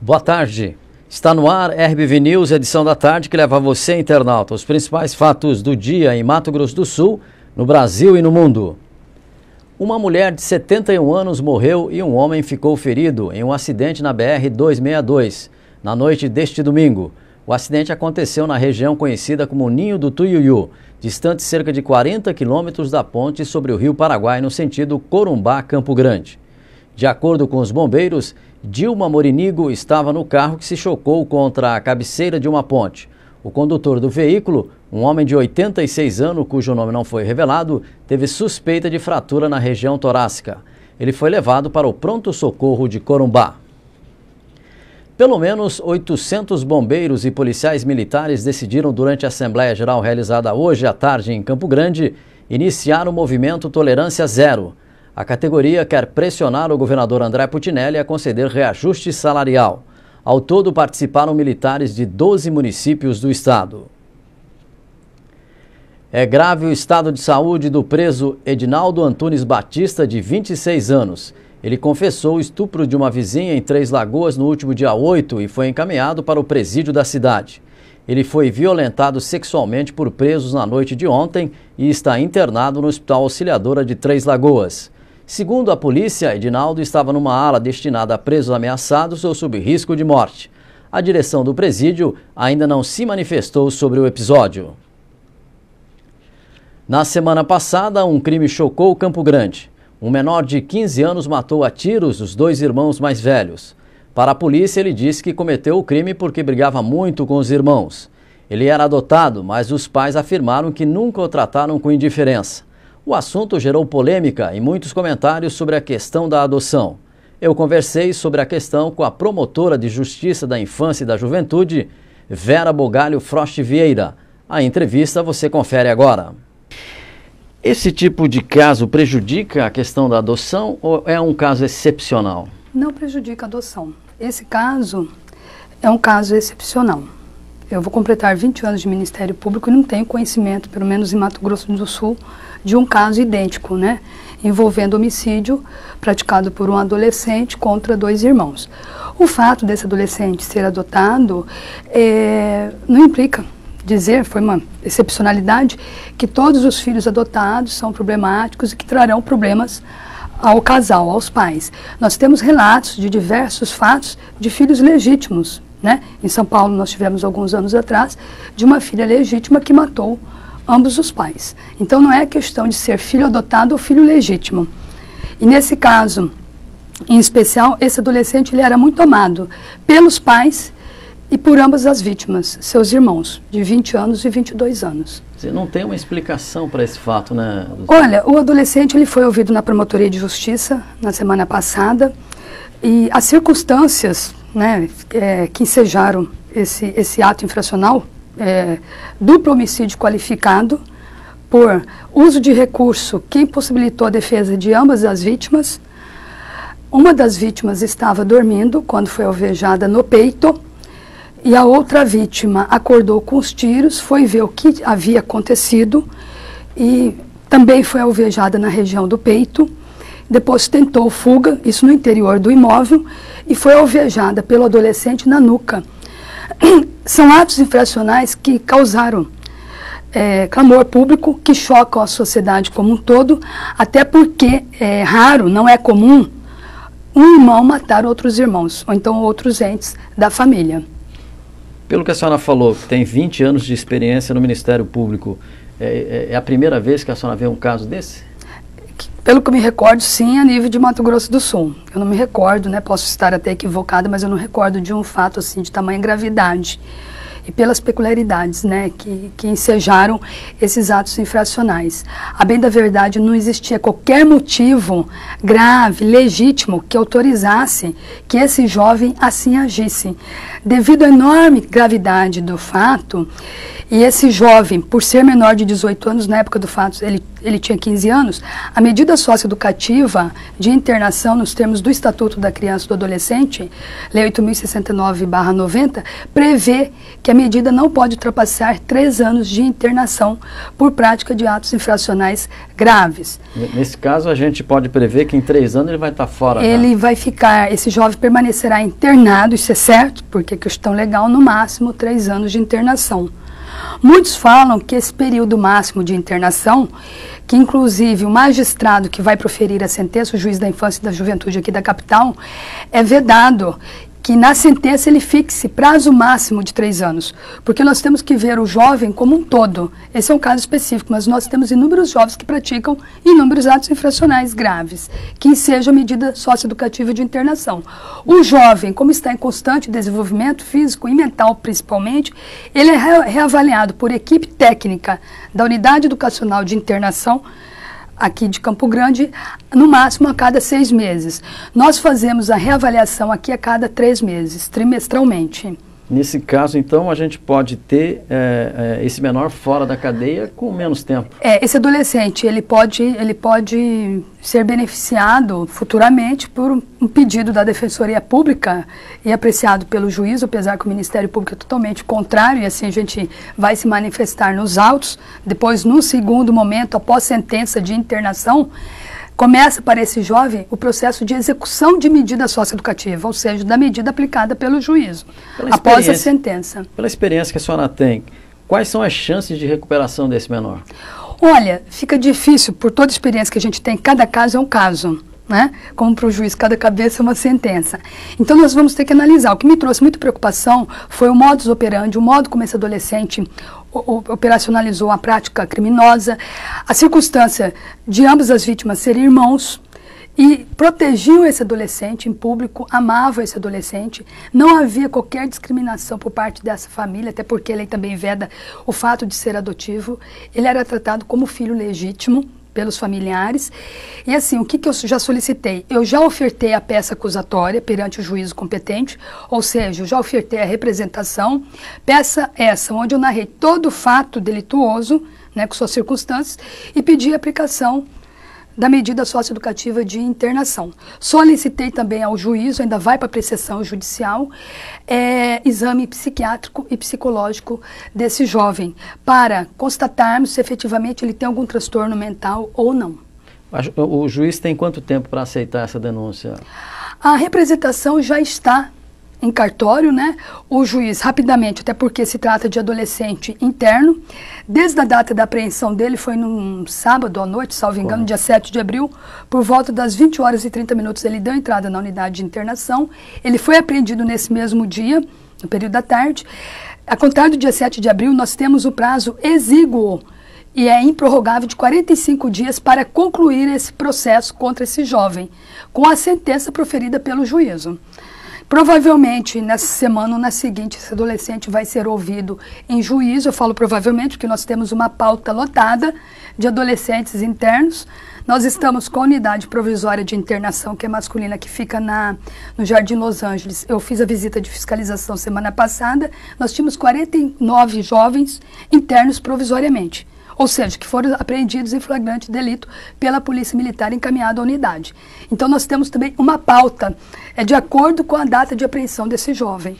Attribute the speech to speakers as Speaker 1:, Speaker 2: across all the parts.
Speaker 1: Boa tarde. Está no ar RBV News, edição da tarde, que leva a você, internauta, os principais fatos do dia em Mato Grosso do Sul, no Brasil e no mundo. Uma mulher de 71 anos morreu e um homem ficou ferido em um acidente na BR-262, na noite deste domingo. O acidente aconteceu na região conhecida como Ninho do Tuiuiu, distante cerca de 40 quilômetros da ponte sobre o Rio Paraguai, no sentido Corumbá-Campo Grande. De acordo com os bombeiros, Dilma Morinigo estava no carro que se chocou contra a cabeceira de uma ponte. O condutor do veículo, um homem de 86 anos, cujo nome não foi revelado, teve suspeita de fratura na região torácica. Ele foi levado para o pronto-socorro de Corumbá. Pelo menos 800 bombeiros e policiais militares decidiram, durante a Assembleia Geral realizada hoje à tarde em Campo Grande, iniciar o movimento Tolerância Zero. A categoria quer pressionar o governador André Putinelli a conceder reajuste salarial. Ao todo, participaram militares de 12 municípios do estado. É grave o estado de saúde do preso Edinaldo Antunes Batista, de 26 anos. Ele confessou o estupro de uma vizinha em Três Lagoas no último dia 8 e foi encaminhado para o presídio da cidade. Ele foi violentado sexualmente por presos na noite de ontem e está internado no Hospital Auxiliadora de Três Lagoas. Segundo a polícia, Edinaldo estava numa ala destinada a presos ameaçados ou sob risco de morte. A direção do presídio ainda não se manifestou sobre o episódio. Na semana passada, um crime chocou Campo Grande. Um menor de 15 anos matou a tiros os dois irmãos mais velhos. Para a polícia, ele disse que cometeu o crime porque brigava muito com os irmãos. Ele era adotado, mas os pais afirmaram que nunca o trataram com indiferença. O assunto gerou polêmica e muitos comentários sobre a questão da adoção. Eu conversei sobre a questão com a promotora de Justiça da Infância e da Juventude, Vera Bogalho Frost Vieira. A entrevista você confere agora. Esse tipo de caso prejudica a questão da adoção ou é um caso excepcional?
Speaker 2: Não prejudica a adoção. Esse caso é um caso excepcional. Eu vou completar 20 anos de Ministério Público e não tenho conhecimento, pelo menos em Mato Grosso do Sul, de um caso idêntico, né? Envolvendo homicídio praticado por um adolescente contra dois irmãos. O fato desse adolescente ser adotado não implica dizer, foi uma excepcionalidade, que todos os filhos adotados são problemáticos e que trarão problemas ao casal, aos pais. Nós temos relatos de diversos fatos de filhos legítimos, né? Em São Paulo nós tivemos alguns anos atrás de uma filha legítima que matou ambos os pais. Então não é questão de ser filho adotado ou filho legítimo. E nesse caso, em especial, esse adolescente ele era muito amado pelos pais e por ambas as vítimas, seus irmãos, de 20 anos e 22 anos.
Speaker 1: Você não tem uma explicação para esse fato, né?
Speaker 2: Olha, o adolescente ele foi ouvido na Promotoria de Justiça na semana passada e as circunstâncias, né, que ensejaram esse ato infracional, duplo homicídio qualificado por uso de recurso que impossibilitou a defesa de ambas as vítimas. Uma das vítimas estava dormindo quando foi alvejada no peito e a outra vítima acordou com os tiros, foi ver o que havia acontecido e também foi alvejada na região do peito. Depois tentou fuga, isso no interior do imóvel, e foi alvejada pelo adolescente na nuca. São atos infracionais que causaram clamor público, que chocam a sociedade como um todo, até porque é raro, não é comum, um irmão matar outros irmãos, ou então outros entes da família.
Speaker 1: Pelo que a senhora falou, que tem 20 anos de experiência no Ministério Público, é a primeira vez que a senhora vê um caso desse?
Speaker 2: Pelo que eu me recordo, sim, a nível de Mato Grosso do Sul. Eu não me recordo, né, posso estar até equivocada, mas eu não recordo de um fato assim de tamanha gravidade. E pelas peculiaridades, né, que ensejaram esses atos infracionais. A bem da verdade, não existia qualquer motivo grave, legítimo, que autorizasse que esse jovem assim agisse. Devido à enorme gravidade do fato, e esse jovem, por ser menor de 18 anos, na época do fato ele tinha 15 anos, a medida socioeducativa de internação nos termos do Estatuto da Criança e do Adolescente, Lei 8.069/90, prevê que a medida não pode ultrapassar 3 anos de internação por prática de atos infracionais graves.
Speaker 1: Nesse caso, a gente pode prever que em 3 anos ele vai estar fora.
Speaker 2: Ele vai ficar, esse jovem permanecerá internado, isso é certo, porque é questão legal, no máximo 3 anos de internação. Muitos falam que esse período máximo de internação, que inclusive o magistrado que vai proferir a sentença, o juiz da infância e da juventude aqui da capital, é vedado que na sentença ele fixe prazo máximo de 3 anos, porque nós temos que ver o jovem como um todo. Esse é um caso específico, mas nós temos inúmeros jovens que praticam inúmeros atos infracionais graves, que seja medida socioeducativa de internação. O jovem, como está em constante desenvolvimento físico e mental principalmente, ele é reavaliado por equipe técnica da Unidade Educacional de Internação, aqui de Campo Grande, no máximo a cada 6 meses. Nós fazemos a reavaliação aqui a cada 3 meses, trimestralmente.
Speaker 1: Nesse caso, então, a gente pode ter esse menor fora da cadeia com menos tempo.
Speaker 2: Esse adolescente, ele pode ser beneficiado futuramente por um pedido da Defensoria Pública e apreciado pelo juiz, apesar que o Ministério Público é totalmente contrário, e assim a gente vai se manifestar nos autos. Depois, no segundo momento, após sentença de internação, começa para esse jovem o processo de execução de medida socioeducativa, ou seja, da medida aplicada pelo juízo, após a sentença.
Speaker 1: Pela experiência que a senhora tem, quais são as chances de recuperação desse menor?
Speaker 2: Olha, fica difícil, por toda a experiência que a gente tem, cada caso é um caso, né? Como para o juiz, cada cabeça é uma sentença. Então nós vamos ter que analisar. O que me trouxe muita preocupação foi o modus operandi, o modo como esse adolescente operacionalizou a prática criminosa, a circunstância de ambas as vítimas serem irmãos, e protegiam esse adolescente em público, amavam esse adolescente, não havia qualquer discriminação por parte dessa família, até porque a lei também veda o fato de ser adotivo, ele era tratado como filho legítimo pelos familiares, e assim, o que eu já solicitei? Eu já ofertei a peça acusatória perante o juízo competente, ou seja, eu já ofertei a representação, peça essa, onde eu narrei todo o fato delituoso, né, com suas circunstâncias, e pedi a aplicação da medida socioeducativa de internação. Solicitei também ao juízo, ainda vai para apreciação judicial, exame psiquiátrico e psicológico desse jovem, para constatarmos se efetivamente ele tem algum transtorno mental ou não.
Speaker 1: O juiz tem quanto tempo para aceitar essa denúncia?
Speaker 2: A representação já está em cartório, né? O juiz rapidamente, até porque se trata de adolescente interno, desde a data da apreensão dele, foi num sábado à noite, salvo engano, dia 7 de abril, por volta das 20 horas e 30 minutos, ele deu entrada na unidade de internação, ele foi apreendido nesse mesmo dia, no período da tarde. A contar do dia 7 de abril, nós temos o prazo exíguo e é improrrogável de 45 dias para concluir esse processo contra esse jovem, com a sentença proferida pelo juízo. Provavelmente, nessa semana ou na seguinte, esse adolescente vai ser ouvido em juízo. Eu falo provavelmente porque nós temos uma pauta lotada de adolescentes internos. Nós estamos com a unidade provisória de internação, que é masculina, que fica no Jardim Los Angeles. Eu fiz a visita de fiscalização semana passada. Nós tínhamos 49 jovens internos provisoriamente, ou seja, que foram apreendidos em flagrante delito pela Polícia Militar encaminhada à unidade. Então nós temos também uma pauta, de acordo com a data de apreensão desse jovem.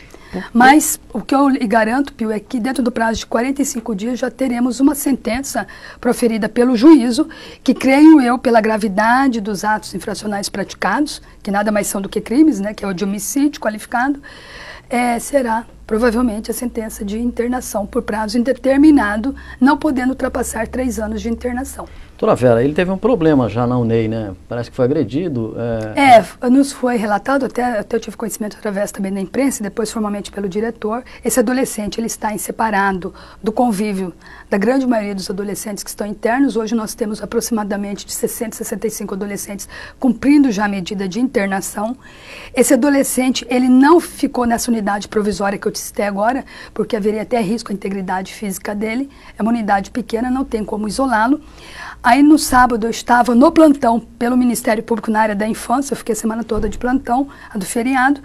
Speaker 2: Mas o que eu lhe garanto, Pio, é que dentro do prazo de 45 dias já teremos uma sentença proferida pelo juízo, que creio eu, pela gravidade dos atos infracionais praticados, que nada mais são do que crimes, né, que é o de homicídio qualificado, será provavelmente a sentença de internação por prazo indeterminado, não podendo ultrapassar 3 anos de internação.
Speaker 1: Doutora Vera, ele teve um problema já na UNEI, né? Parece que foi agredido.
Speaker 2: Nos foi relatado, até eu tive conhecimento através também da imprensa, depois formalmente pelo diretor. Esse adolescente, ele está separado do convívio da grande maioria dos adolescentes que estão internos. Hoje nós temos aproximadamente de 60 a 65 adolescentes cumprindo já a medida de internação. Esse adolescente, ele não ficou nessa unidade provisória que eu te citei agora, porque haveria até risco à integridade física dele. É uma unidade pequena, não tem como isolá-lo. Aí no sábado eu estava no plantão pelo Ministério Público na área da infância, eu fiquei a semana toda de plantão, a do feriado,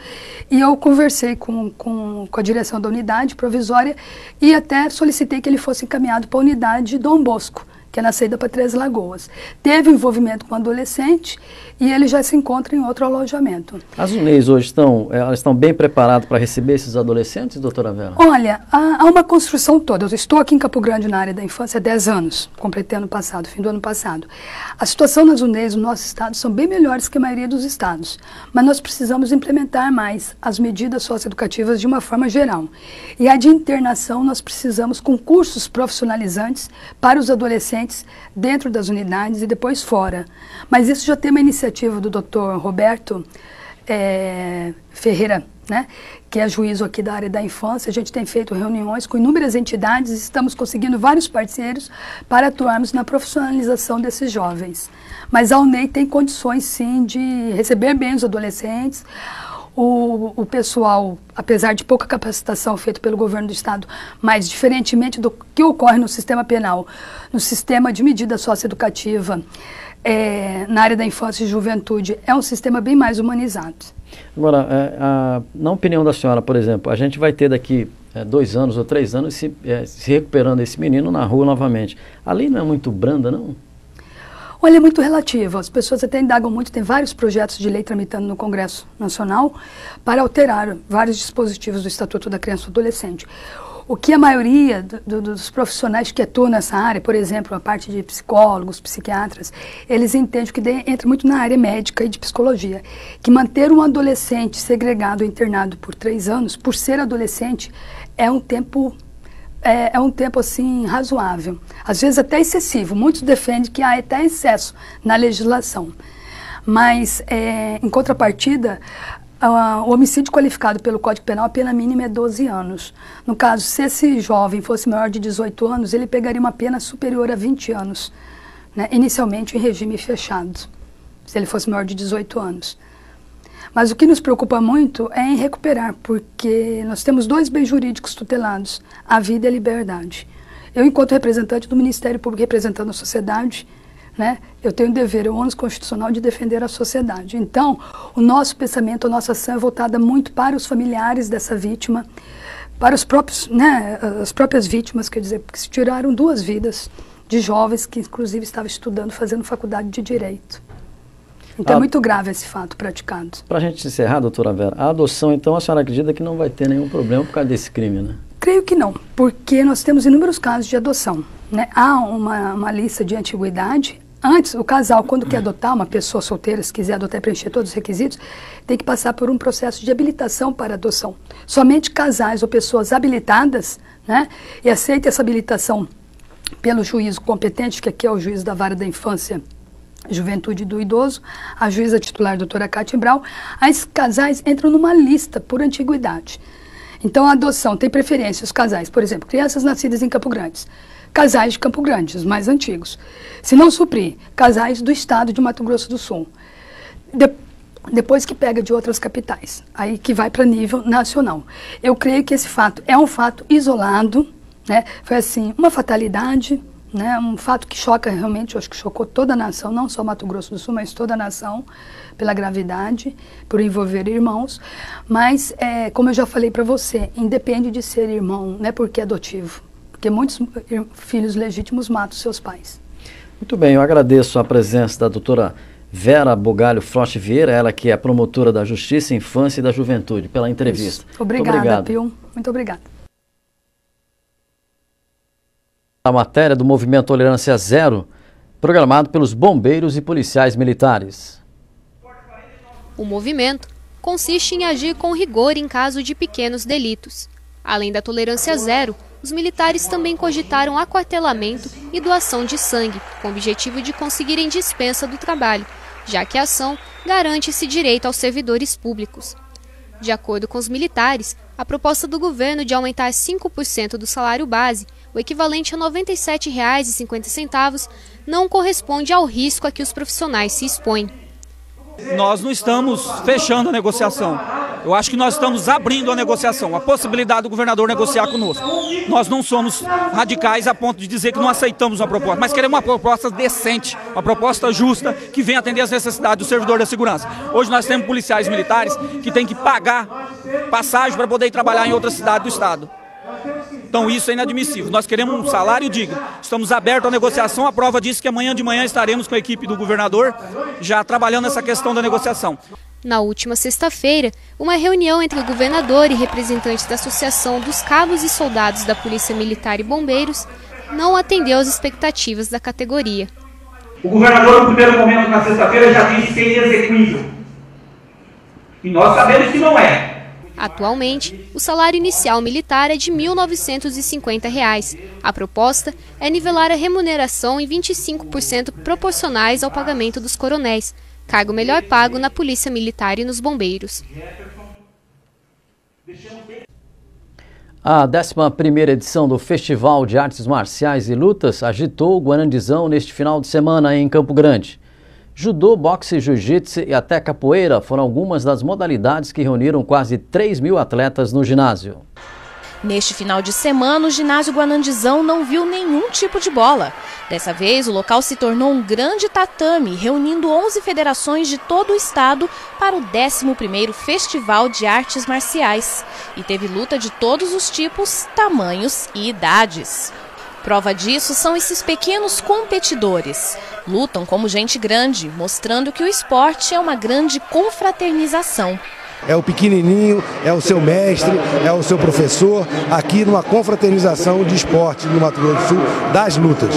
Speaker 2: e eu conversei com a direção da unidade provisória e até solicitei que ele fosse encaminhado para a unidade Dom Bosco, que é na saída para Três Lagoas. Teve envolvimento com adolescente e ele já se encontra em outro alojamento.
Speaker 1: As UNEIs hoje estão bem preparadas para receber esses adolescentes, doutora Vera?
Speaker 2: Olha, há uma construção toda. Eu estou aqui em Campo Grande na área da infância há 10 anos, completei ano passado, fim do ano passado. A situação nas UNEIs no nosso estado são bem melhores que a maioria dos estados, mas nós precisamos implementar mais as medidas socioeducativas de uma forma geral. E a de internação, nós precisamos com cursos profissionalizantes para os adolescentes dentro das unidades e depois fora. Mas isso já tem uma iniciativa do Dr. Roberto Ferreira, né, que é juízo aqui da área da infância. A gente tem feito reuniões com inúmeras entidades e estamos conseguindo vários parceiros para atuarmos na profissionalização desses jovens. Mas a UNEI tem condições, sim, de receber bem os adolescentes. O pessoal, apesar de pouca capacitação feita pelo governo do estado, mas diferentemente do que ocorre no sistema penal, no sistema de medida socioeducativa, na área da infância e juventude, é um sistema bem mais humanizado.
Speaker 1: Agora, na opinião da senhora, por exemplo, a gente vai ter daqui 2 anos ou 3 anos se recuperando esse menino na rua novamente. A lei não é muito branda, não?
Speaker 2: Olha, é muito relativo. As pessoas até indagam muito, tem vários projetos de lei tramitando no Congresso Nacional para alterar vários dispositivos do Estatuto da Criança e do Adolescente. O que a maioria dos profissionais que atuam nessa área, por exemplo, a parte de psicólogos, psiquiatras, eles entendem que entra muito na área médica e de psicologia, que manter um adolescente segregado, internado por 3 anos, por ser adolescente, é um tempo assim razoável, às vezes até excessivo. Muitos defendem que há até excesso na legislação, mas em contrapartida, o homicídio qualificado pelo Código Penal, a pena mínima é 12 anos. No caso, se esse jovem fosse maior de 18 anos, ele pegaria uma pena superior a 20 anos, né? Inicialmente em regime fechado, se ele fosse maior de 18 anos. Mas o que nos preocupa muito é em recuperar, porque nós temos 2 bens jurídicos tutelados, a vida e a liberdade. Eu, enquanto representante do Ministério Público representando a sociedade, né, eu tenho o dever, o ônus constitucional de defender a sociedade. Então, o nosso pensamento, a nossa ação é voltada muito para os familiares dessa vítima, para os próprios, né, as próprias vítimas, quer dizer, porque se tiraram 2 vidas de jovens que, inclusive, estavam estudando, fazendo faculdade de Direito. Então é muito grave esse fato praticado. Para
Speaker 1: a gente encerrar, doutora Vera, a adoção, então, a senhora acredita que não vai ter nenhum problema por causa desse crime, né?
Speaker 2: Creio que não, porque nós temos inúmeros casos de adoção, né? Há uma lista de antiguidade. Antes, o casal, quando quer adotar, uma pessoa solteira, se quiser adotar e preencher todos os requisitos, tem que passar por um processo de habilitação para adoção. Somente casais ou pessoas habilitadas, né, e aceitam essa habilitação pelo juízo competente, que aqui é o juiz da Vara da Infância, Juventude do Idoso, a juíza titular, doutora Cátia Brau, as casais entram numa lista por antiguidade. Então, a adoção tem preferência, os casais, por exemplo, crianças nascidas em Campo Grande, casais de Campo Grande, os mais antigos. Se não suprir, casais do estado de Mato Grosso do Sul. Depois que pega de outras capitais, aí que vai para nível nacional. Eu creio que esse fato é um fato isolado, né? Foi assim, uma fatalidade, né, um fato que choca realmente, eu acho que chocou toda a nação, não só Mato Grosso do Sul, mas toda a nação, pela gravidade, por envolver irmãos. Mas, como eu já falei para você, independe de ser irmão, não é porque é adotivo, porque muitos filhos legítimos matam seus pais.
Speaker 1: Muito bem, eu agradeço a presença da doutora Vera Bugalho Frost Vieira, ela que é promotora da Justiça, Infância e da Juventude, pela entrevista.
Speaker 2: Obrigada, Pio. Muito obrigada.
Speaker 1: A matéria do Movimento Tolerância Zero, programado pelos bombeiros e policiais militares.
Speaker 3: O movimento consiste em agir com rigor em caso de pequenos delitos. Além da tolerância zero, os militares também cogitaram aquartelamento e doação de sangue, com o objetivo de conseguirem dispensa do trabalho, já que a ação garante esse direito aos servidores públicos. De acordo com os militares, a proposta do governo de aumentar 5% do salário base, o equivalente a R$ 97,50, não corresponde ao risco a que os profissionais se expõem.
Speaker 4: Nós não estamos fechando a negociação. Eu acho que nós estamos abrindo a negociação, a possibilidade do governador negociar conosco. Nós não somos radicais a ponto de dizer que não aceitamos uma proposta, mas queremos uma proposta decente, uma proposta justa, que venha atender às necessidades do servidor da segurança. Hoje nós temos policiais militares que têm que pagar passagem para poder ir trabalhar em outra cidade do estado. Então isso é inadmissível. Nós queremos um salário digno. Estamos abertos à negociação. A prova disso que amanhã de manhã estaremos com a equipe do governador já trabalhando essa questão da negociação.
Speaker 3: Na última sexta-feira, uma reunião entre o governador e representantes da Associação dos Cabos e Soldados da Polícia Militar e Bombeiros não atendeu às expectativas da categoria.
Speaker 5: O governador, no primeiro momento, na sexta-feira, já disse que é inexequível. E nós sabemos que não é.
Speaker 3: Atualmente, o salário inicial militar é de R$ 1.950. A proposta é nivelar a remuneração em 25% proporcionais ao pagamento dos coronéis, cargo melhor pago na Polícia Militar e nos bombeiros.
Speaker 1: A 11ª edição do Festival de Artes Marciais e Lutas agitou o Guarandizão neste final de semana em Campo Grande. Judô, boxe, jiu-jitsu e até capoeira foram algumas das modalidades que reuniram quase 3.000 atletas no ginásio.
Speaker 6: Neste final de semana, o ginásio Guarandizão não viu nenhum tipo de bola. Dessa vez, o local se tornou um grande tatame, reunindo 11 federações de todo o estado para o 11º Festival de Artes Marciais. E teve luta de todos os tipos, tamanhos e idades. Prova disso são esses pequenos competidores. Lutam como gente grande, mostrando que o esporte é uma grande confraternização.
Speaker 7: É o pequenininho, é o seu mestre, é o seu professor, aqui numa confraternização de esporte no Mato Grosso do Sul, das lutas.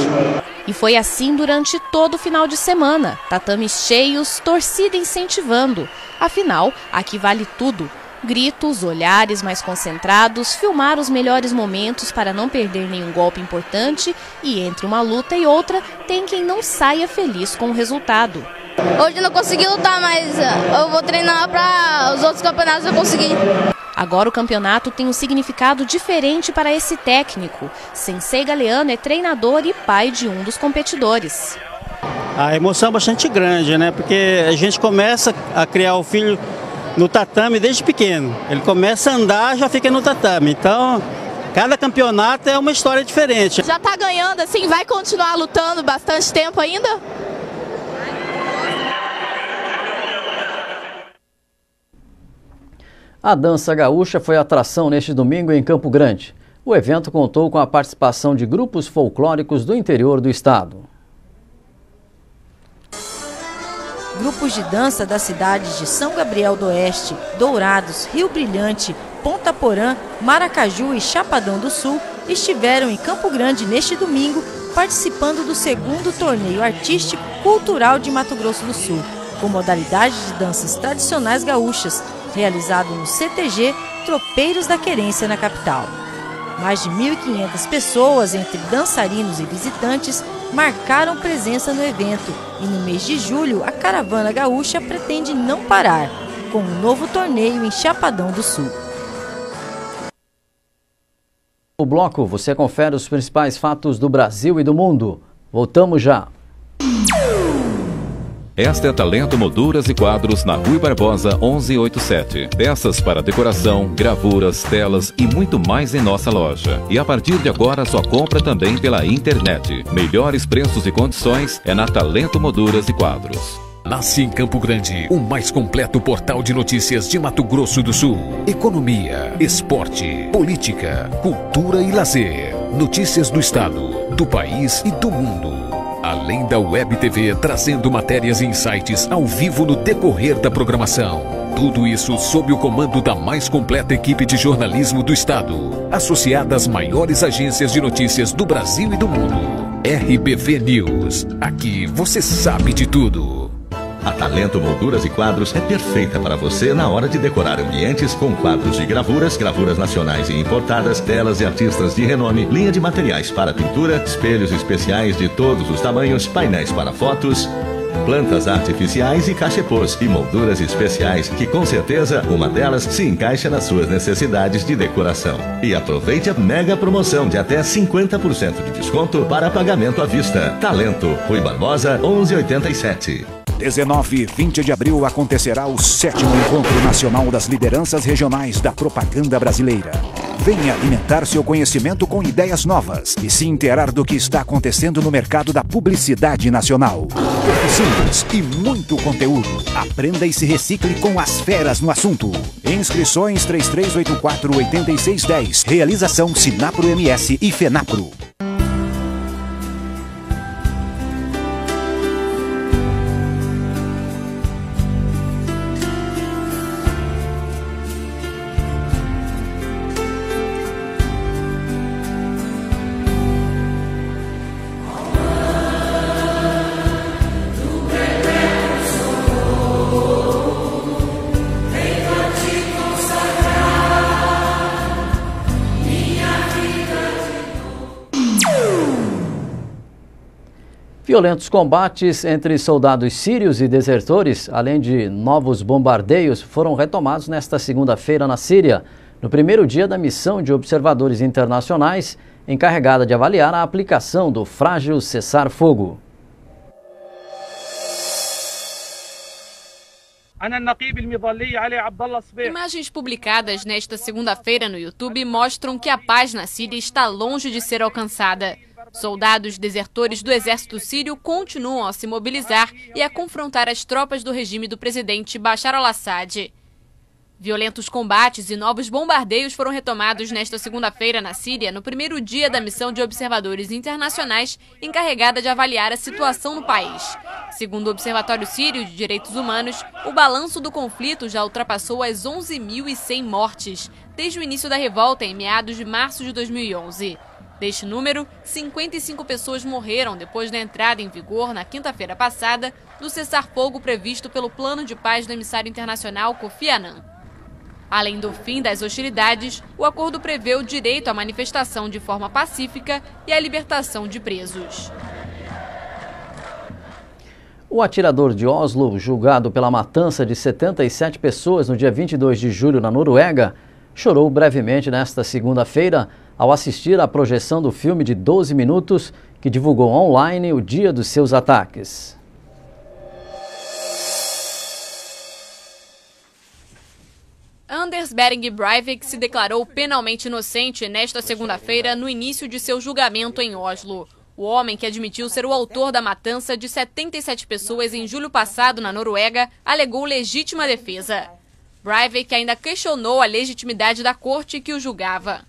Speaker 6: E foi assim durante todo o final de semana. Tatames cheios, torcida incentivando. Afinal, aqui vale tudo. Gritos, olhares mais concentrados, filmar os melhores momentos para não perder nenhum golpe importante e entre uma luta e outra tem quem não saia feliz com o resultado.
Speaker 8: Hoje eu não consegui lutar, mas eu vou treinar para os outros campeonatos eu conseguir.
Speaker 6: Agora o campeonato tem um significado diferente para esse técnico. Sensei Galeano é treinador e pai de um dos competidores.
Speaker 9: A emoção é bastante grande, né? Porque a gente começa a criar o filho no tatame desde pequeno. Ele começa a andar, já fica no tatame. Então, cada campeonato é uma história diferente.
Speaker 8: Já está ganhando, assim, vai continuar lutando bastante tempo ainda?
Speaker 1: A dança gaúcha foi atração neste domingo em Campo Grande. O evento contou com a participação de grupos folclóricos do interior do estado.
Speaker 10: Grupos de dança das cidades de São Gabriel do Oeste, Dourados, Rio Brilhante, Ponta Porã, Maracaju e Chapadão do Sul estiveram em Campo Grande neste domingo, participando do 2º Torneio Artístico Cultural de Mato Grosso do Sul, com modalidade de danças tradicionais gaúchas, realizado no CTG Tropeiros da Querência, na capital. Mais de 1.500 pessoas, entre dançarinos e visitantes, marcaram presença no evento e no mês de julho a caravana gaúcha pretende não parar, com um novo torneio em Chapadão do Sul.
Speaker 1: No bloco, você confere os principais fatos do Brasil e do mundo. Voltamos já.
Speaker 11: Esta é Talento Molduras e Quadros na Rui Barbosa 1187. Peças para decoração, gravuras, telas e muito mais em nossa loja. E a partir de agora sua compra também pela internet. Melhores preços e condições é na Talento Molduras e Quadros.
Speaker 12: Nasce em Campo Grande, o mais completo portal de notícias de Mato Grosso do Sul. Economia, esporte, política, cultura e lazer. Notícias do estado, do país e do mundo. Além da Web TV trazendo matérias e insights ao vivo no decorrer da programação. Tudo isso sob o comando da mais completa equipe de jornalismo do estado, associada às maiores agências de notícias do Brasil e do mundo. RBV News. Aqui você sabe de tudo.
Speaker 13: A Talento Molduras e Quadros é perfeita para você na hora de decorar ambientes com quadros de gravuras, gravuras nacionais e importadas, telas de artistas de renome, linha de materiais para pintura, espelhos especiais de todos os tamanhos, painéis para fotos, plantas artificiais e cachepôs e molduras especiais que com certeza uma delas se encaixa nas suas necessidades de decoração. E aproveite a mega promoção de até 50% de desconto para pagamento à vista. Talento, Rui Barbosa 1187.
Speaker 14: 19 e 20 de abril acontecerá o 7º Encontro Nacional das Lideranças Regionais da Propaganda Brasileira. Venha alimentar seu conhecimento com ideias novas e se inteirar do que está acontecendo no mercado da publicidade nacional. Oficinas e muito conteúdo. Aprenda e se recicle com as feras no assunto. Inscrições 3384-8610. Realização Sinapro MS e Fenapro.
Speaker 1: Violentos combates entre soldados sírios e desertores, além de novos bombardeios, foram retomados nesta segunda-feira na Síria, no primeiro dia da missão de observadores internacionais encarregada de avaliar a aplicação do frágil cessar-fogo.
Speaker 15: Imagens publicadas nesta segunda-feira no YouTube mostram que a paz na Síria está longe de ser alcançada. Soldados desertores do exército sírio continuam a se mobilizar e a confrontar as tropas do regime do presidente Bashar al-Assad. Violentos combates e novos bombardeios foram retomados nesta segunda-feira na Síria, no primeiro dia da missão de observadores internacionais encarregada de avaliar a situação no país. Segundo o Observatório Sírio de Direitos Humanos, o balanço do conflito já ultrapassou as 11.100 mortes, desde o início da revolta em meados de março de 2011. Deste número, 55 pessoas morreram depois da entrada em vigor, na quinta-feira passada, do cessar-fogo previsto pelo Plano de Paz do emissário internacional Kofi Annan. Além do fim das hostilidades, o acordo prevê o direito à manifestação de forma pacífica e a libertação de presos.
Speaker 1: O atirador de Oslo, julgado pela matança de 77 pessoas no dia 22 de julho na Noruega, chorou brevemente nesta segunda-feira ao assistir à projeção do filme de 12 minutos que divulgou online o dia dos seus ataques.
Speaker 15: Anders Behring Breivik se declarou penalmente inocente nesta segunda-feira no início de seu julgamento em Oslo. O homem, que admitiu ser o autor da matança de 77 pessoas em julho passado na Noruega, alegou legítima defesa. Breivik ainda questionou a legitimidade da corte que o julgava.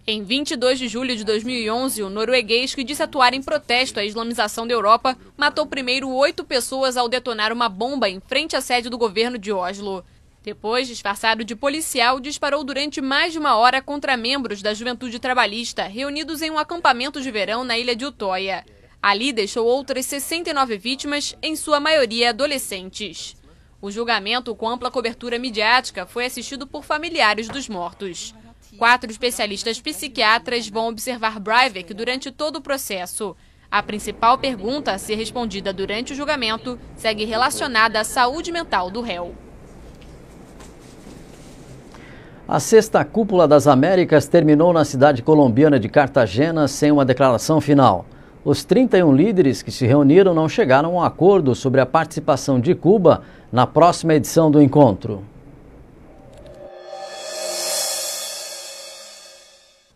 Speaker 15: Em 22 de julho de 2011, o norueguês, que disse atuar em protesto à islamização da Europa, matou primeiro 8 pessoas ao detonar uma bomba em frente à sede do governo de Oslo. Depois, disfarçado de policial, disparou durante mais de uma hora contra membros da juventude trabalhista, reunidos em um acampamento de verão na ilha de Utoya. Ali deixou outras 69 vítimas, em sua maioria adolescentes. O julgamento, com ampla cobertura midiática, foi assistido por familiares dos mortos. 4 especialistas psiquiatras vão observar Breivik durante todo o processo. A principal pergunta a ser respondida durante o julgamento segue relacionada à saúde mental do réu.
Speaker 1: A 6ª Cúpula das Américas terminou na cidade colombiana de Cartagena sem uma declaração final. Os 31 líderes que se reuniram não chegaram a um acordo sobre a participação de Cuba na próxima edição do encontro.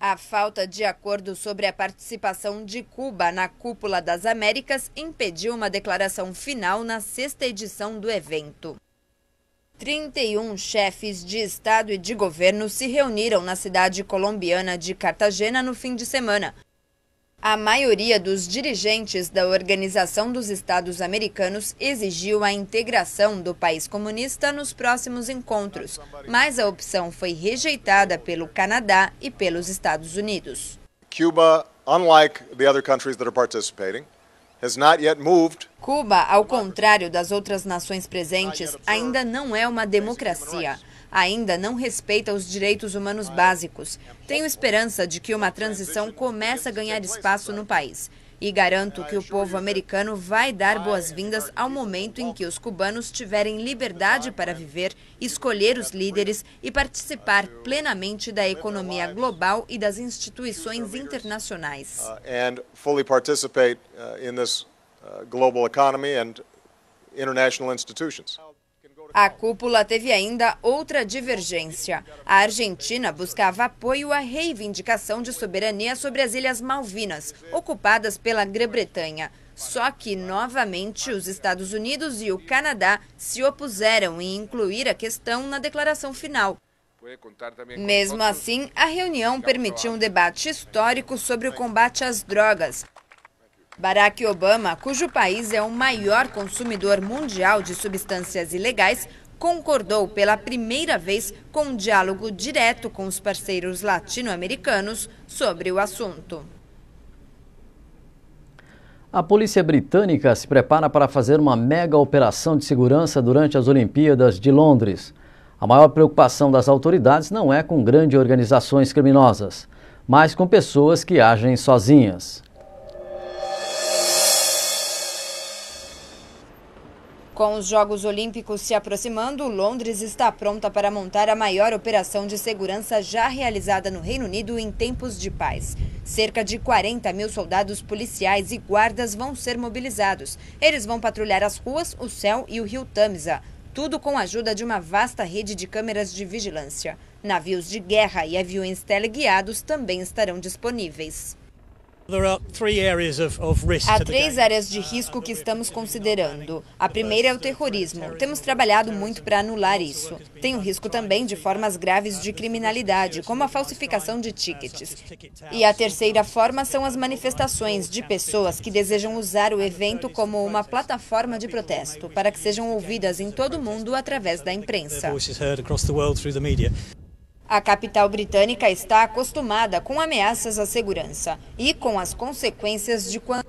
Speaker 16: A falta de acordo sobre a participação de Cuba na Cúpula das Américas impediu uma declaração final na 6ª edição do evento. 31 chefes de Estado e de governo se reuniram na cidade colombiana de Cartagena no fim de semana. A maioria dos dirigentes da Organização dos Estados Americanos exigiu a integração do país comunista nos próximos encontros, mas a opção foi rejeitada pelo Canadá e pelos Estados Unidos.
Speaker 17: Cuba, unlike the other countries that are participating, has not yet moved.
Speaker 16: Cuba, ao contrário das outras nações presentes, ainda não é uma democracia. Ainda não respeita os direitos humanos básicos. Tenho esperança de que uma transição comece a ganhar espaço no país. E garanto que o povo americano vai dar boas-vindas ao momento em que os cubanos tiverem liberdade para viver, escolher os líderes e participar plenamente da economia global e das instituições internacionais.
Speaker 17: And fully participate in this global economy and international institutions.
Speaker 16: A cúpula teve ainda outra divergência. A Argentina buscava apoio à reivindicação de soberania sobre as Ilhas Malvinas, ocupadas pela Grã-Bretanha. Só que, novamente, os Estados Unidos e o Canadá se opuseram em incluir a questão na declaração final. Mesmo assim, a reunião permitiu um debate histórico sobre o combate às drogas. Barack Obama, cujo país é o maior consumidor mundial de substâncias ilegais, concordou pela primeira vez com um diálogo direto com os parceiros latino-americanos sobre o assunto.
Speaker 1: A polícia britânica se prepara para fazer uma mega operação de segurança durante as Olimpíadas de Londres. A maior preocupação das autoridades não é com grandes organizações criminosas, mas com pessoas que agem sozinhas.
Speaker 16: Com os Jogos Olímpicos se aproximando, Londres está pronta para montar a maior operação de segurança já realizada no Reino Unido em tempos de paz. Cerca de 40 mil soldados policiais e guardas vão ser mobilizados. Eles vão patrulhar as ruas, o céu e o rio Tâmisa. Tudo com a ajuda de uma vasta rede de câmeras de vigilância. Navios de guerra e aviões teleguiados também estarão disponíveis. Há 3 áreas de risco que estamos considerando. A primeira é o terrorismo. Temos trabalhado muito para anular isso. Tem o risco também de formas graves de criminalidade, como a falsificação de tickets. E a terceira forma são as manifestações de pessoas que desejam usar o evento como uma plataforma de protesto, para que sejam ouvidas em todo o mundo através da imprensa. A capital britânica está acostumada com ameaças à segurança e com as consequências de quando...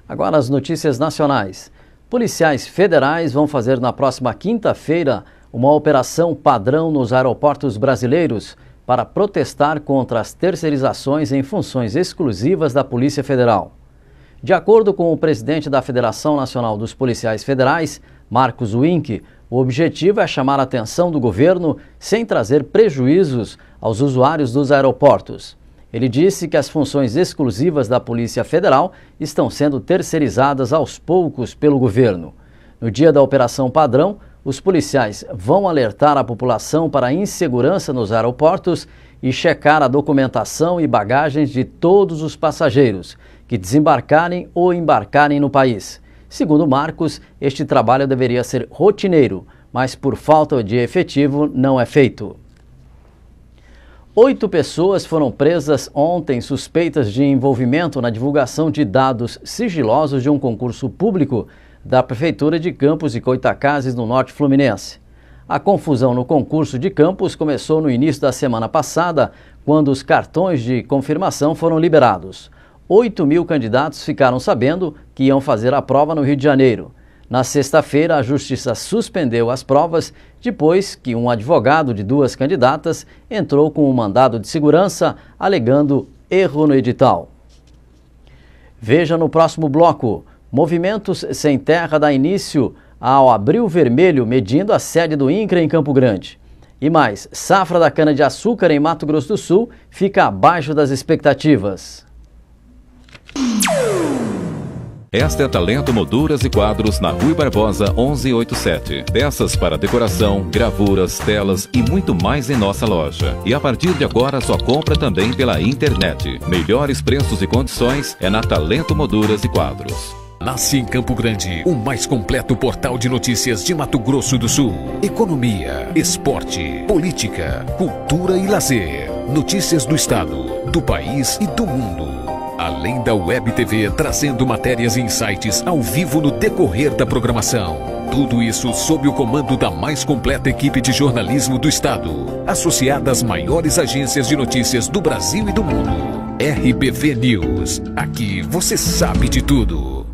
Speaker 1: Agora as notícias nacionais. Policiais federais vão fazer na próxima quinta-feira uma operação padrão nos aeroportos brasileiros para protestar contra as terceirizações em funções exclusivas da Polícia Federal. De acordo com o presidente da Federação Nacional dos Policiais Federais, Marcos Wink, o objetivo é chamar a atenção do governo sem trazer prejuízos aos usuários dos aeroportos. Ele disse que as funções exclusivas da Polícia Federal estão sendo terceirizadas aos poucos pelo governo. No dia da Operação Padrão, os policiais vão alertar a população para a insegurança nos aeroportos e checar a documentação e bagagens de todos os passageiros que desembarcarem ou embarcarem no país. Segundo Marcos, este trabalho deveria ser rotineiro, mas por falta de efetivo não é feito. 8 pessoas foram presas ontem suspeitas de envolvimento na divulgação de dados sigilosos de um concurso público da Prefeitura de Campos e Goytacazes, no Norte Fluminense. A confusão no concurso de Campos começou no início da semana passada, quando os cartões de confirmação foram liberados. 8 mil candidatos ficaram sabendo que iam fazer a prova no Rio de Janeiro. Na sexta-feira, a Justiça suspendeu as provas depois que um advogado de 2 candidatas entrou com um mandado de segurança alegando erro no edital. Veja no próximo bloco. Movimentos Sem Terra dá início ao Abril Vermelho, medindo a sede do INCRA em Campo Grande. E mais, safra da cana-de-açúcar em Mato Grosso do Sul fica abaixo das expectativas.
Speaker 11: Esta é Talento Molduras e Quadros na Rui Barbosa 1187. Peças para decoração, gravuras, telas e muito mais em nossa loja. E a partir de agora sua compra também pela internet. Melhores preços e condições é na Talento Molduras e Quadros.
Speaker 12: Nasce em Campo Grande, o mais completo portal de notícias de Mato Grosso do Sul. Economia, esporte, política, cultura e lazer. Notícias do estado, do país e do mundo. Além da Web TV trazendo matérias e insights ao vivo no decorrer da programação. Tudo isso sob o comando da mais completa equipe de jornalismo do estado, associada às maiores agências de notícias do Brasil e do mundo. RBV News. Aqui você sabe de tudo.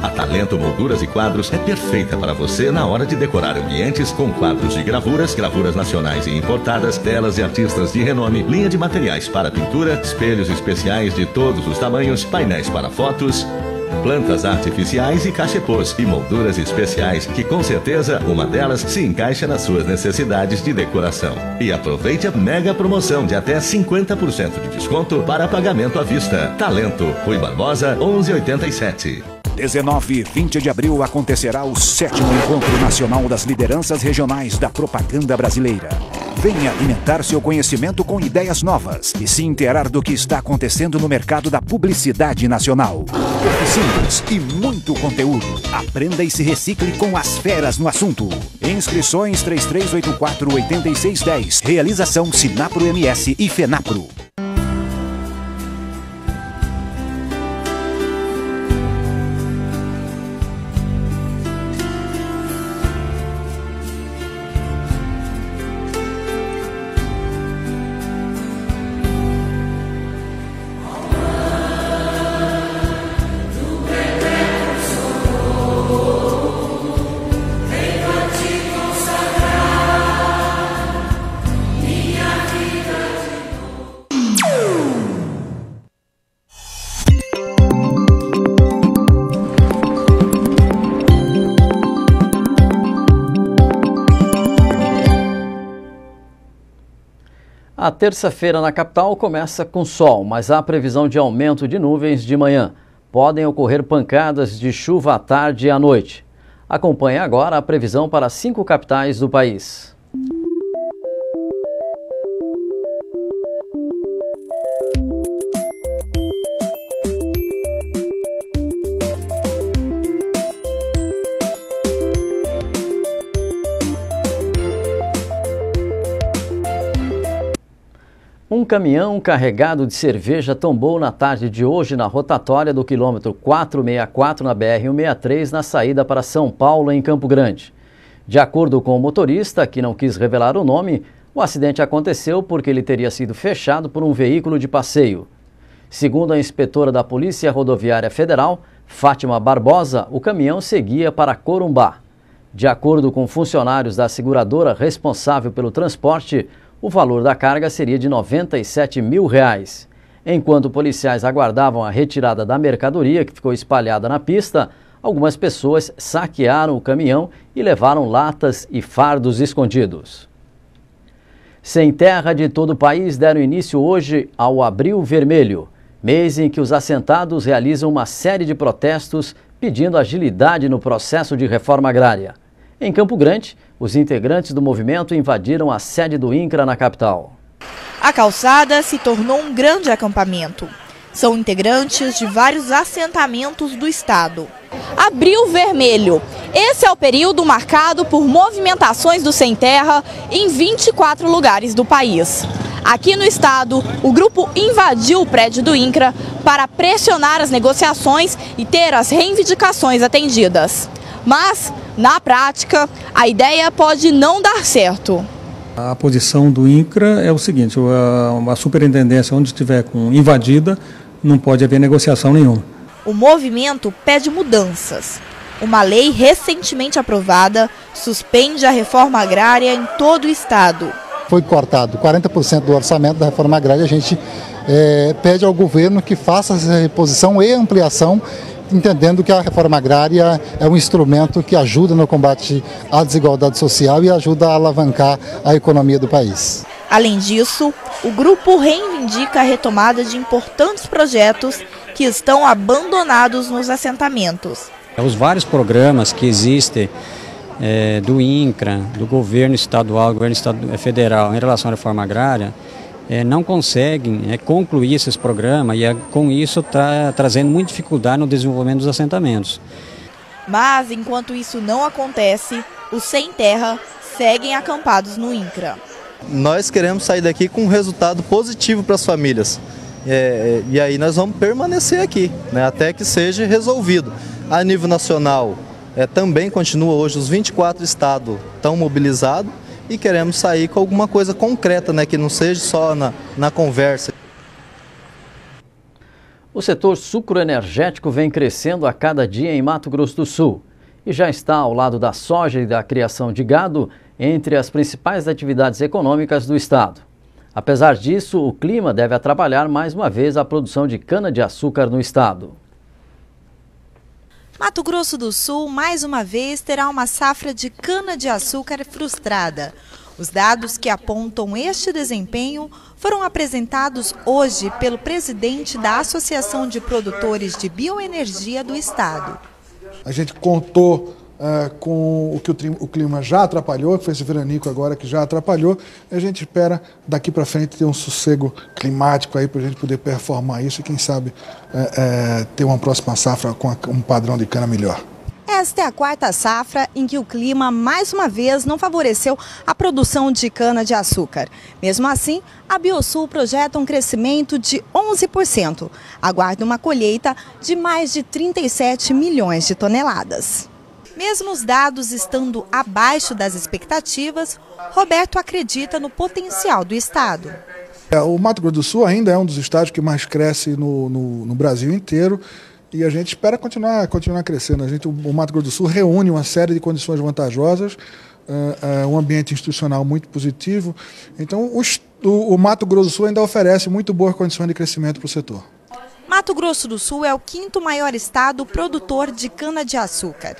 Speaker 13: A Talento Molduras e Quadros é perfeita para você na hora de decorar ambientes com quadros de gravuras, gravuras nacionais e importadas, telas e artistas de renome, linha de materiais para pintura, espelhos especiais de todos os tamanhos, painéis para fotos, plantas artificiais e cachepôs e molduras especiais que com certeza uma delas se encaixa nas suas necessidades de decoração. E aproveite a mega promoção de até 50% de desconto para pagamento à vista. Talento, Rui Barbosa 1187.
Speaker 14: 19 e 20 de abril acontecerá o 7º Encontro Nacional das Lideranças Regionais da Propaganda Brasileira. Venha alimentar seu conhecimento com ideias novas e se inteirar do que está acontecendo no mercado da publicidade nacional. Oficinas e muito conteúdo. Aprenda e se recicle com as feras no assunto. Inscrições 3384-8610. Realização Sinapro MS e FENAPRO.
Speaker 1: A terça-feira na capital começa com sol, mas há previsão de aumento de nuvens de manhã. Podem ocorrer pancadas de chuva à tarde e à noite. Acompanhe agora a previsão para 5 capitais do país. Um caminhão carregado de cerveja tombou na tarde de hoje na rotatória do quilômetro 464 na BR-163 na saída para São Paulo, em Campo Grande. De acordo com o motorista, que não quis revelar o nome, o acidente aconteceu porque ele teria sido fechado por um veículo de passeio. Segundo a inspetora da Polícia Rodoviária Federal, Fátima Barbosa, o caminhão seguia para Corumbá. De acordo com funcionários da seguradora responsável pelo transporte, o valor da carga seria de R$ 97 mil. Enquanto policiais aguardavam a retirada da mercadoria que ficou espalhada na pista, algumas pessoas saquearam o caminhão e levaram latas e fardos escondidos. Sem terra de todo o país deram início hoje ao Abril Vermelho, mês em que os assentados realizam uma série de protestos pedindo agilidade no processo de reforma agrária. Em Campo Grande, os integrantes do movimento invadiram a sede do INCRA na capital.
Speaker 18: A calçada se tornou um grande acampamento. São integrantes de vários assentamentos do estado. Abril Vermelho. Esse é o período marcado por movimentações do Sem Terra em 24 lugares do país. Aqui no estado, o grupo invadiu o prédio do INCRA para pressionar as negociações e ter as reivindicações atendidas. Mas, na prática, a ideia pode não dar certo.
Speaker 19: A posição do INCRA é o seguinte: a superintendência, onde estiver invadida, não pode haver negociação nenhuma.
Speaker 18: O movimento pede mudanças. Uma lei recentemente aprovada suspende a reforma agrária em todo o estado.
Speaker 20: Foi cortado 40% do orçamento da reforma agrária. A gente pede ao governo que faça essa reposição e ampliação, entendendo que a reforma agrária é um instrumento que ajuda no combate à desigualdade social e ajuda a alavancar a economia do país.
Speaker 18: Além disso, o grupo reivindica a retomada de importantes projetos que estão abandonados nos assentamentos.
Speaker 21: Os vários programas que existem do INCRA, do governo estadual, do governo federal em relação à reforma agrária, não conseguem concluir esses programas e com isso está trazendo muita dificuldade no desenvolvimento dos assentamentos.
Speaker 18: Mas enquanto isso não acontece, os Sem Terra seguem acampados no INCRA.
Speaker 22: Nós queremos sair daqui com um resultado positivo para as famílias e aí nós vamos permanecer aqui, até que seja resolvido. A nível nacional também continua hoje, os 24 estados estão mobilizados. E queremos sair com alguma coisa concreta, que não seja só na conversa.
Speaker 1: O setor sucroenergético vem crescendo a cada dia em Mato Grosso do Sul e já está ao lado da soja e da criação de gado entre as principais atividades econômicas do estado. Apesar disso, o clima deve atrapalhar mais uma vez a produção de cana-de-açúcar no estado.
Speaker 23: Mato Grosso do Sul, mais uma vez, terá uma safra de cana-de-açúcar frustrada.
Speaker 18: Os dados que apontam este desempenho foram apresentados hoje pelo presidente da Associação de Produtores de Bioenergia do Estado.
Speaker 2: A gente contou com o que o clima já atrapalhou, que foi esse veranico agora que já atrapalhou. A gente espera daqui para frente ter um sossego climático aí para a gente poder performar isso e quem sabe ter uma próxima safra com um padrão de cana melhor.
Speaker 18: Esta é a quarta safra em que o clima, mais uma vez, não favoreceu a produção de cana-de-açúcar. Mesmo assim, a Biosul projeta um crescimento de 11%. Aguarda uma colheita de mais de 37 milhões de toneladas. Mesmo os dados estando abaixo das expectativas, Roberto acredita no potencial do estado.
Speaker 2: O Mato Grosso do Sul ainda é um dos estados que mais cresce no Brasil inteiro. E a gente espera continuar crescendo. O Mato Grosso do Sul reúne uma série de condições vantajosas, um ambiente institucional muito positivo. Então, o Mato Grosso do Sul ainda oferece muito boas condições de crescimento para o setor.
Speaker 18: Mato Grosso do Sul é o quinto maior estado produtor de cana-de-açúcar.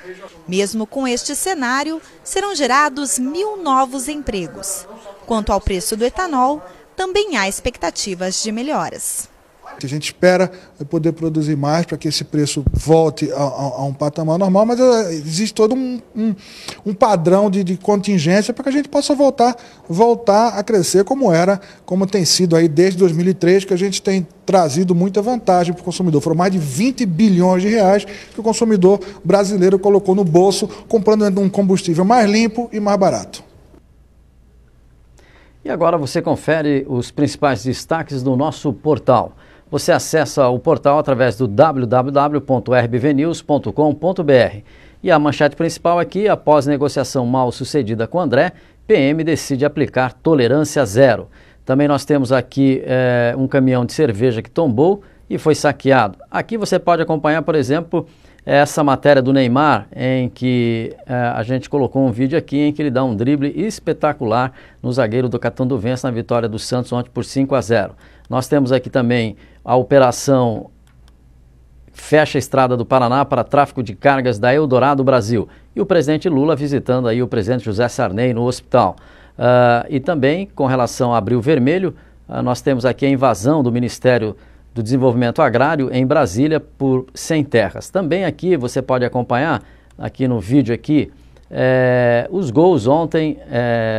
Speaker 18: Mesmo com este cenário, serão gerados 1.000 novos empregos. Quanto ao preço do etanol, também há expectativas de melhoras.
Speaker 2: A gente espera poder produzir mais para que esse preço volte a um patamar normal, mas existe todo um padrão de contingência para que a gente possa voltar a crescer como tem sido aí desde 2003, que a gente tem trazido muita vantagem para o consumidor. Foram mais de 20 bilhões de reais que o consumidor brasileiro colocou no bolso, comprando um combustível mais limpo e mais barato.
Speaker 1: E agora você confere os principais destaques do nosso portal. Você acessa o portal através do www.rbvnews.com.br. E a manchete principal aqui: após negociação mal sucedida com André, PM decide aplicar tolerância zero. Também nós temos aqui um caminhão de cerveja que tombou e foi saqueado. Aqui você pode acompanhar, por exemplo, essa matéria do Neymar, em que a gente colocou um vídeo aqui em que ele dá um drible espetacular no zagueiro do Catanduvense na vitória do Santos ontem por 5-0. Nós temos aqui também a operação Fecha a Estrada do Paraná para tráfico de cargas da Eldorado Brasil. E o presidente Lula visitando aí o presidente José Sarney no hospital. E também, com relação a Abril Vermelho, nós temos aqui a invasão do Ministério do Desenvolvimento Agrário em Brasília por Sem Terras. Também aqui você pode acompanhar, aqui no vídeo aqui, os gols ontem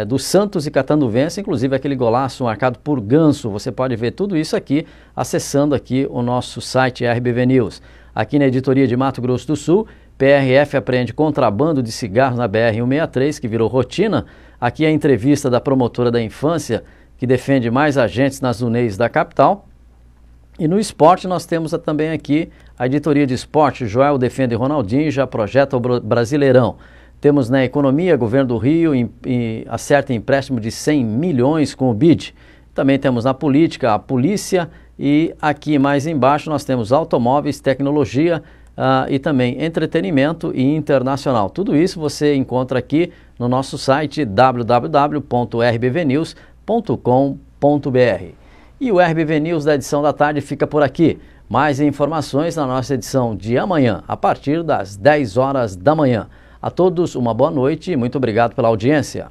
Speaker 1: do Santos e Catanduvense, inclusive aquele golaço marcado por Ganso. Você pode ver tudo isso aqui acessando aqui o nosso site RBV News. Aqui na editoria de Mato Grosso do Sul, PRF apreende contrabando de cigarros na BR-163, que virou rotina. Aqui a entrevista da promotora da infância, que defende mais agentes nas UNEs da capital. E no esporte nós temos também aqui a editoria de esporte. Joel defende Ronaldinho e já projeta o Brasileirão. Temos na economia, governo do Rio acerta empréstimo de 100 milhões com o BID. Também temos na política a polícia e aqui mais embaixo nós temos automóveis, tecnologia e também entretenimento e internacional. Tudo isso você encontra aqui no nosso site www.rbvnews.com.br. E o RBV News da edição da tarde fica por aqui. Mais informações na nossa edição de amanhã, a partir das 10 horas da manhã. A todos uma boa noite e muito obrigado pela audiência.